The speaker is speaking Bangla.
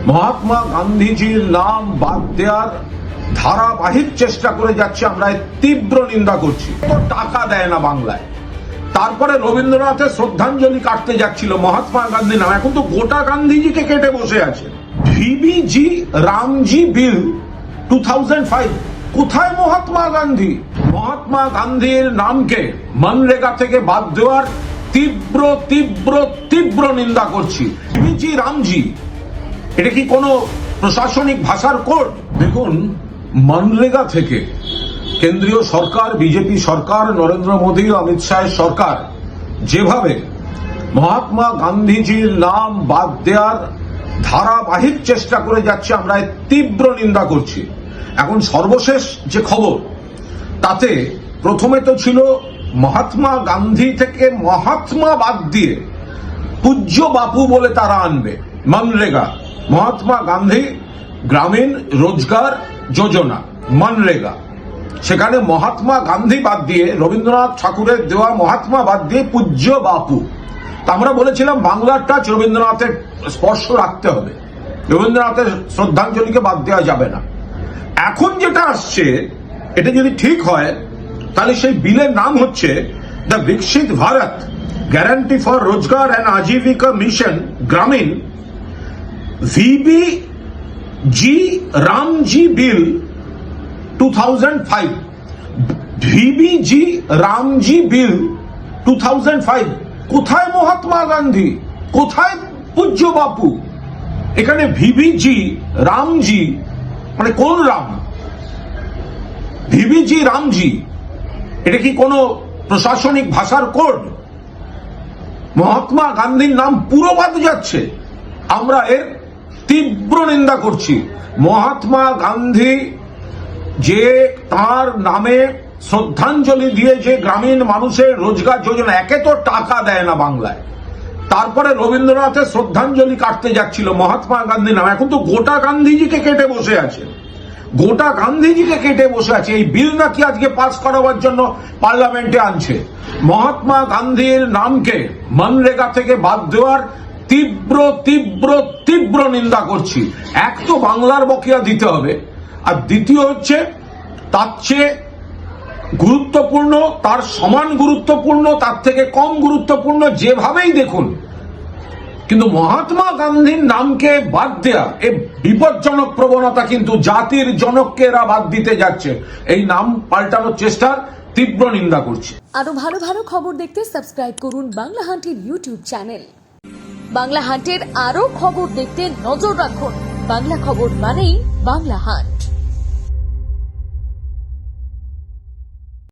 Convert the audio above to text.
মহাত্মা গান্ধীজির নাম বাদ দেওয়ার ধারাবাহিক চেষ্টা করে যাচ্ছে, আমরা তীব্র নিন্দা করছি। টাকা দেয় না বাংলায়, তারপরে রবীন্দ্রনাথের শ্রদ্ধাঞ্জলি কাটতে যাচ্ছিল মহাত্মা গান্ধী নাম, এখন তো গোটা গান্ধীজিকে কেটে বসে আছে। ভিবিজি রামজি বিল 2005, কোথায় মহাত্মা গান্ধী? মহাত্মা গান্ধীর নামকে মনরেগা থেকে বাদ দেওয়ার তীব্র তীব্র তীব্র নিন্দা করছি। ভিবিজি রামজি, এটা কি কোনো প্রশাসনিক ভাষার কোড? দেখুন, মনরেগা থেকে কেন্দ্রীয় সরকার, বিজেপি সরকার, নরেন্দ্র মোদী, অমিত শাহের সরকার যেভাবে মহাত্মা গান্ধীজির নাম বাদ দেওয়ার ধারাবাহিক চেষ্টা করে যাচ্ছে, আমরা তীব্র নিন্দা করছি। এখন সর্বশেষ যে খবর, তাতে প্রথমে তো ছিল মহাত্মা গান্ধী থেকে মহাত্মা বাদ দিয়ে পূজ্য বাপু বলে তারা আনবে। মনরেগা, মহাত্মা গান্ধী গ্রামীণ রোজগার যোজনা, মনরেগা, সেখানে মহাত্মা গান্ধী বাদ দিয়ে, রবীন্দ্রনাথ ঠাকুরের দেওয়া মহাত্মা বাদ দিয়ে পূজ্য বাপু। তা আমরা বলেছিলাম বাংলার টাচ রবীন্দ্রনাথের স্পর্শ রাখতে হবে, রবীন্দ্রনাথের শ্রদ্ধাঞ্জলিকে বাদ দেওয়া যাবে না। এখন যেটা আসছে, এটা যদি ঠিক হয়, তাহলে সেই বিলের নাম হচ্ছে দ্য বিকশিত ভারত গ্যারান্টি ফর রোজগার অ্যান্ড আজীবিকা মিশন গ্রামীণ, ভিবিজি রামজি বিল 2005। ভিবিজি রামজি বিল 2005, কোথায় মহাত্মা গান্ধী, কোথায় পূজ্য বাপু? এখানে ভিবিজি রামজি মানে কোন রাম? ভিবিজি রামজি, এটা কি কোনো প্রশাসনিক ভাষার কোড? মহাত্মা গান্ধীর নাম পুরো বাদ যাচ্ছে, আমরা এর তীব্র নিন্দা করছি। মহাত্মা গান্ধী যে তার নামে শ্রদ্ধাঞ্জলি দিয়ে যে গ্রামীণ মানুষের রোজগার যোজনা, একে তো টাকা দেয় না বাংলায়, তারপরে রবীন্দ্রনাথের শ্রদ্ধাঞ্জলি কাটতে যাচ্ছিল মহাত্মা গান্ধী নাম, এখন তো গোটা গান্ধীজিকে কেটে বসে আছে, গোটা গান্ধীজিকে কেটে বসে আছে। এই বিল নাকি আজকে পাস করাবার জন্য পার্লামেন্টে আনছে। মহাত্মা গান্ধীর নামকে মনরেগা থেকে বাদ দেওয়ার তীব্র তীব্র তীব্র নিন্দা করছি। এক তো বাংলার বকেয়া দিতে হবে, আর দ্বিতীয় হচ্ছে তার চেয়ে গুরুত্বপূর্ণ, তার সমান গুরুত্বপূর্ণ, তার থেকে কম গুরুত্বপূর্ণ, যেভাবেই দেখুন, কিন্তু মহাত্মা গান্ধীর নামকে বাদ দেয়া এই বিপজ্জনক প্রবণতা, কিন্তু জাতির জনককে এরা বাদ দিতে যাচ্ছে। এই নাম পাল্টানোর চেষ্টার তীব্র নিন্দা করছি। আরো ভালো ভালো খবর দেখতে সাবস্ক্রাইব করুন বাংলা হান্টের ইউটিউব চ্যানেল। বাংলা হান্টের আরো খবর দেখতে নজর রাখুন। বাংলা খবর মানেই বাংলা হান্ট।